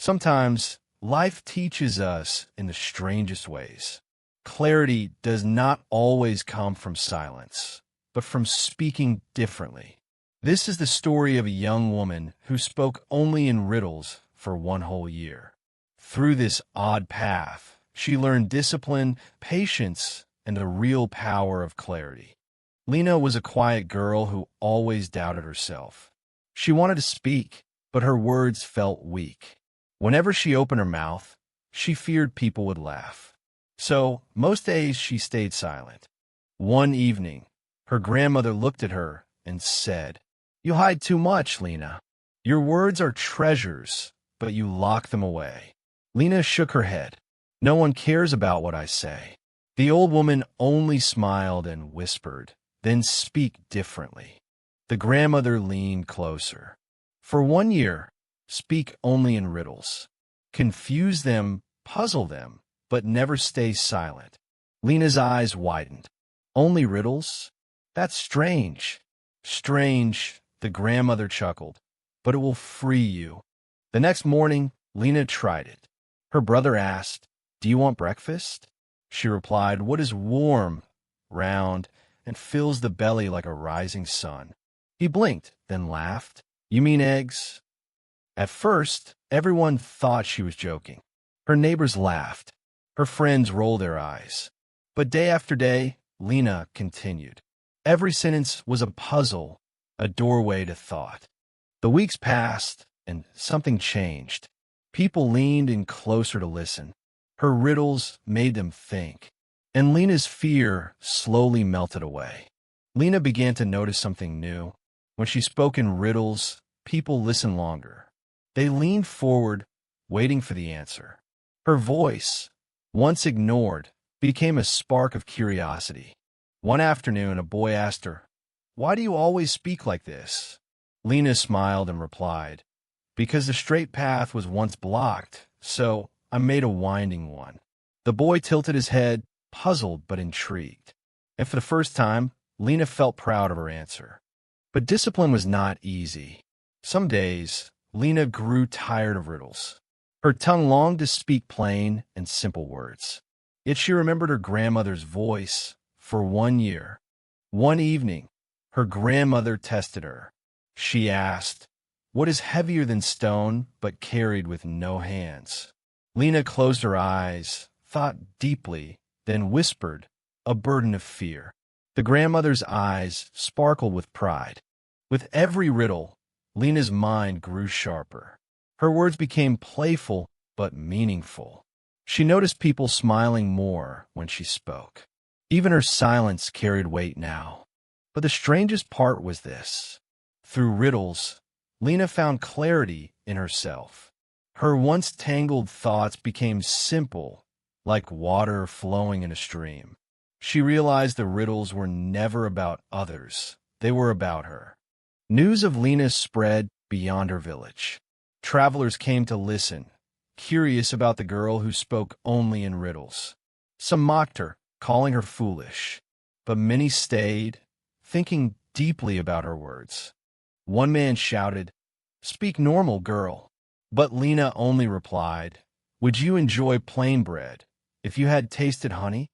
Sometimes life teaches us in the strangest ways. Clarity does not always come from silence, but from speaking differently. This is the story of a young woman who spoke only in riddles for one whole year. Through this odd path, she learned discipline, patience, and the real power of clarity. Lena was a quiet girl who always doubted herself. She wanted to speak, but her words felt weak. Whenever she opened her mouth, she feared people would laugh. So, most days she stayed silent. One evening, her grandmother looked at her and said, "You hide too much, Lena. Your words are treasures, but you lock them away." Lena shook her head. "No one cares about what I say." The old woman only smiled and whispered, "Then speak differently." The grandmother leaned closer. "For one year, speak only in riddles. Confuse them, puzzle them, but never stay silent." Lena's eyes widened. "Only riddles? That's strange." "Strange," the grandmother chuckled, "but it will free you." The next morning, Lena tried it. Her brother asked, "Do you want breakfast?" She replied, "What is warm, round, and fills the belly like a rising sun?" He blinked, then laughed. "You mean eggs?" At first, everyone thought she was joking. Her neighbors laughed. Her friends rolled their eyes. But day after day, Lena continued. Every sentence was a puzzle, a doorway to thought. The weeks passed, and something changed. People leaned in closer to listen. Her riddles made them think. And Lena's fear slowly melted away. Lena began to notice something new. When she spoke in riddles, people listened longer. They leaned forward, waiting for the answer. Her voice, once ignored, became a spark of curiosity. One afternoon, a boy asked her, "Why do you always speak like this?" Lena smiled and replied, "Because the straight path was once blocked, so I made a winding one." The boy tilted his head, puzzled but intrigued. And for the first time, Lena felt proud of her answer. But discipline was not easy. Some days, Lena grew tired of riddles. Her tongue longed to speak plain and simple words. Yet she remembered her grandmother's voice for one year. One evening, her grandmother tested her. She asked, "What is heavier than stone but carried with no hands?" Lena closed her eyes, thought deeply, then whispered, "A burden of fear." The grandmother's eyes sparkled with pride. With every riddle, Lena's mind grew sharper. Her words became playful but meaningful. She noticed people smiling more when she spoke. Even her silence carried weight now. But the strangest part was this. Through riddles, Lena found clarity in herself. Her once tangled thoughts became simple, like water flowing in a stream. She realized the riddles were never about others. They were about her. News of Lena spread beyond her village. Travelers came to listen, curious about the girl who spoke only in riddles. Some mocked her, calling her foolish, but many stayed, thinking deeply about her words. One man shouted, "Speak normal, girl." But Lena only replied, "Would you enjoy plain bread if you had tasted honey?"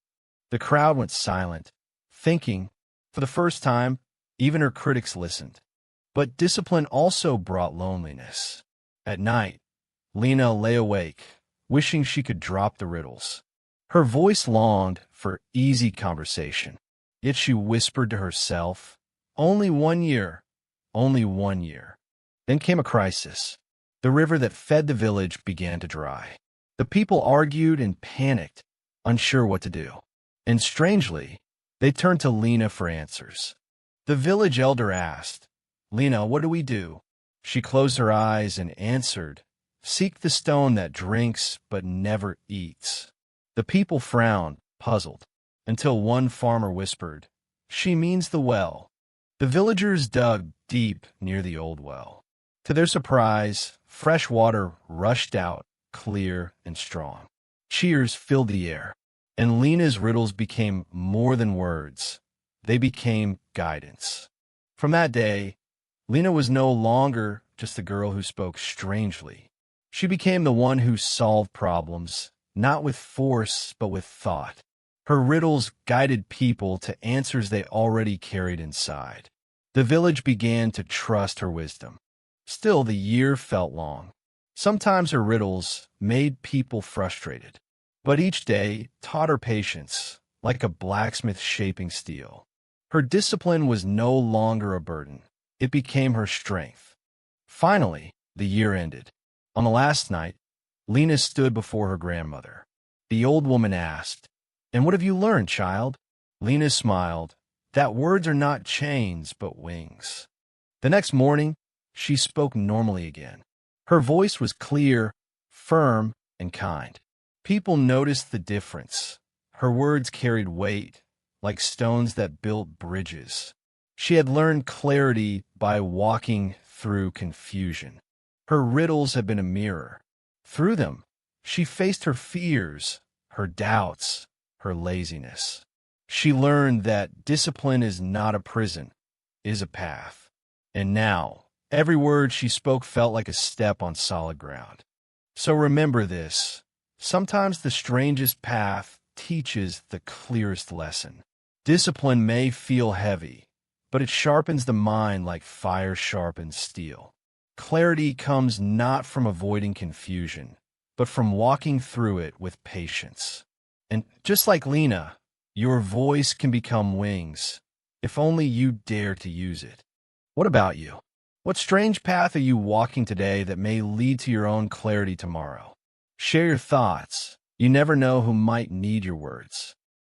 The crowd went silent, thinking. For the first time, even her critics listened. But discipline also brought loneliness. At night, Lena lay awake, wishing she could drop the riddles. Her voice longed for easy conversation. Yet she whispered to herself, "Only 1 year, only 1 year." Then came a crisis. The river that fed the village began to dry. The people argued and panicked, unsure what to do. And strangely, they turned to Lena for answers. The village elder asked, "Lena, what do we do?" She closed her eyes and answered, "Seek the stone that drinks but never eats." The people frowned, puzzled, until one farmer whispered, "She means the well." The villagers dug deep near the old well. To their surprise, fresh water rushed out, clear and strong. Cheers filled the air, and Lena's riddles became more than words. They became guidance. From that day, Lena was no longer just a girl who spoke strangely. She became the one who solved problems, not with force, but with thought. Her riddles guided people to answers they already carried inside. The village began to trust her wisdom. Still, the year felt long. Sometimes her riddles made people frustrated, but each day taught her patience, like a blacksmith shaping steel. Her discipline was no longer a burden. It became her strength. Finally, the year ended. On the last night, Lena stood before her grandmother. The old woman asked, "And what have you learned, child?" Lena smiled, "That words are not chains, but wings." The next morning, she spoke normally again. Her voice was clear, firm, and kind. People noticed the difference. Her words carried weight, like stones that built bridges. She had learned clarity by walking through confusion. Her riddles had been a mirror. Through them, she faced her fears, her doubts, her laziness. She learned that discipline is not a prison, it is a path. And now, every word she spoke felt like a step on solid ground. So remember this. Sometimes the strangest path teaches the clearest lesson. Discipline may feel heavy, but it sharpens the mind like fire sharpens steel. Clarity comes not from avoiding confusion, but from walking through it with patience. And just like Lena, your voice can become wings, if only you dare to use it. What about you? What strange path are you walking today that may lead to your own clarity tomorrow? Share your thoughts. You never know who might need your words.